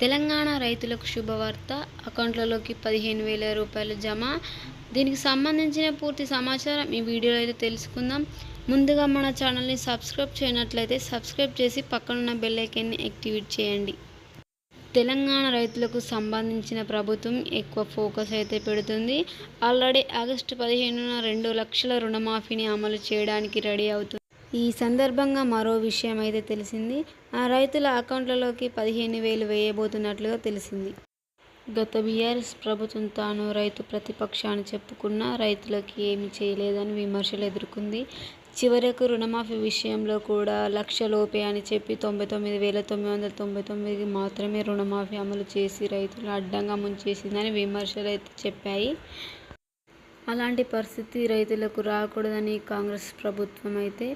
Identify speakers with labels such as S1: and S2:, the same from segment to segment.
S1: తెలంగాణ రైతులకు శుభవార్త. అకౌంట్లలోకి 15,000 రూపాయలు జమ. దీనికి సంబంధించిన పూర్తి సమాచారం ఈ వీడియోలో అయితే తెలుసుకుందాం. ముందుగా మన ఛానల్ని సబ్స్క్రైబ్ చేయనట్లయితే సబ్స్క్రైబ్ చేసి పక్కనున్న బెల్ ఐకాన్ని యాక్టివేట్ చేయండి. తెలంగాణ రైతులకు సంబంధించిన ప్రభుత్వం ఎక్కువ ఫోకస్ అయితే పెడుతుంది. ఆల్రెడీ ఆగస్టు 15న 2 లక్షల రుణమాఫీని అమలు చేయడానికి రెడీ అవుతుంది. ఈ సందర్భంగా మరో విషయం అయితే తెలిసింది. ఆ రైతుల అకౌంట్లలోకి 15,000 వేయబోతున్నట్లుగా తెలిసింది. గత బీఆర్ఎస్ ప్రభుత్వం తాను రైతు ప్రతిపక్షాన్ని చెప్పుకున్న రైతులకి ఏమీ చేయలేదని విమర్శలు ఎదుర్కొంది. చివరకు రుణమాఫీ విషయంలో కూడా లక్ష లోపే అని చెప్పి 99,999కి మాత్రమే రుణమాఫీ అమలు చేసి రైతులను అడ్డంగా ముంచేసిందని విమర్శలు అయితే చెప్పాయి. అలాంటి పరిస్థితి రైతులకు రాకూడదని కాంగ్రెస్ ప్రభుత్వం అయితే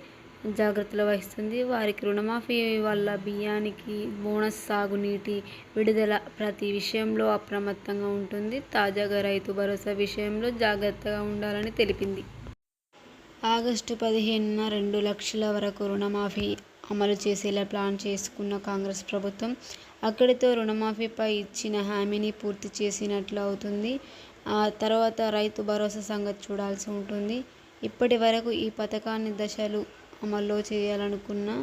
S1: జాగ్రత్తలు వహిస్తుంది. వారికి రుణమాఫీ వల్ల బియ్యానికి బోనస్, సాగునీటి విడుదల ప్రతి విషయంలో అప్రమత్తంగా ఉంటుంది. తాజాగా రైతు భరోసా విషయంలో జాగ్రత్తగా ఉండాలని తెలిపింది. ఆగస్టు 15న 2 లక్షల వరకు రుణమాఫీ అమలు చేసేలా ప్లాన్ చేసుకున్న కాంగ్రెస్ ప్రభుత్వం అక్కడితో రుణమాఫీపై ఇచ్చిన హామీని పూర్తి చేసినట్లు అవుతుంది. ఆ తర్వాత రైతు భరోసా సంగతి చూడాల్సి ఉంటుంది. ఇప్పటి వరకు ఈ పథకాన్ని దశలు అమల్లో చేయాలనుకున్నా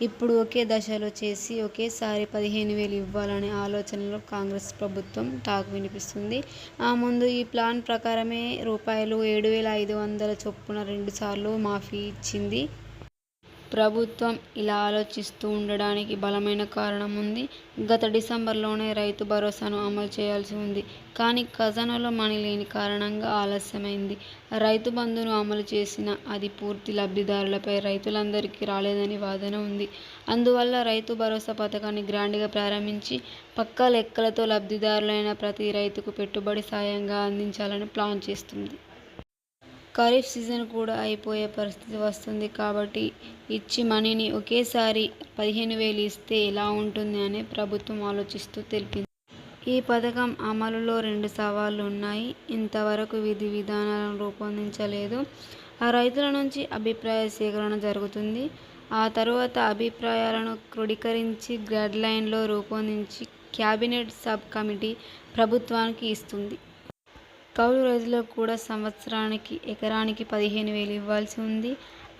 S1: ఇప్పుడు ఒకే దశలో చేసి ఒకేసారి 15,000 ఇవ్వాలనే ఆలోచనలో కాంగ్రెస్ ప్రభుత్వం టాక్ వినిపిస్తుంది. ఆ ముందు ఈ ప్లాన్ ప్రకారమే రూ. 7,500 చొప్పున 2 సార్లు మాఫీ ఇచ్చింది. ప్రభుత్వం ఇలా ఆలోచిస్తూ ఉండడానికి బలమైన కారణం ఉంది. గత డిసెంబర్లోనే రైతు భరోసాను అమలు చేయాల్సి ఉంది. కానీ ఖజానాలో మనీ లేని కారణంగా ఆలస్యమైంది. రైతు బంధును అమలు చేసినా అది పూర్తి లబ్ధిదారులపై రైతులందరికీ రాలేదని వాదన ఉంది. అందువల్ల రైతు భరోసా పథకాన్ని గ్రాండ్గా ప్రారంభించి పక్కా లెక్కలతో లబ్ధిదారులైన ప్రతి రైతుకు పెట్టుబడి సాయంగా అందించాలని ప్లాన్ చేస్తుంది. ఖరీఫ్ సీజన్ కూడా అయిపోయే పరిస్థితి వస్తుంది కాబట్టి ఇచ్చి మనీని ఒకేసారి 15,000 ఇస్తే ఎలా ఉంటుంది అని ప్రభుత్వం ఆలోచిస్తూ తెలిపింది. ఈ పథకం అమలులో 2 సవాళ్లు ఉన్నాయి. ఇంతవరకు విధి విధానాలను రూపొందించలేదు. ఆ రైతుల నుంచి అభిప్రాయ సేకరణ జరుగుతుంది. ఆ తరువాత అభిప్రాయాలను క్రోడీకరించి గైడ్లైన్లు రూపొందించి క్యాబినెట్ సబ్ కమిటీ ప్రభుత్వానికి ఇస్తుంది. కౌలు రైతులకు కూడా సంవత్సరానికి ఎకరానికి 15,000 ఇవ్వాల్సి ఉంది.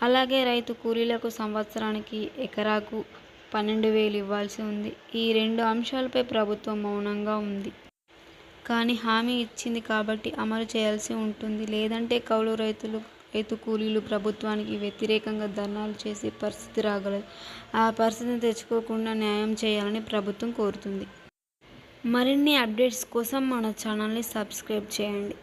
S1: అలాగే రైతు కూలీలకు సంవత్సరానికి ఎకరాకు 12,000 ఇవ్వాల్సి ఉంది. ఈ 2 అంశాలపై ప్రభుత్వం మౌనంగా ఉంది. కానీ హామీ ఇచ్చింది కాబట్టి అమలు చేయాల్సి ఉంటుంది. లేదంటే కౌలు రైతు కూలీలు ప్రభుత్వానికి వ్యతిరేకంగా ధర్నాలు చేసే పరిస్థితి రాగలదు. ఆ పరిస్థితిని తెచ్చుకోకుండా న్యాయం చేయాలని ప్రభుత్వం కోరుతుంది. మరిన్ని అప్డేట్స్ కోసం మన ఛానల్ని సబ్స్క్రైబ్ చేయండి.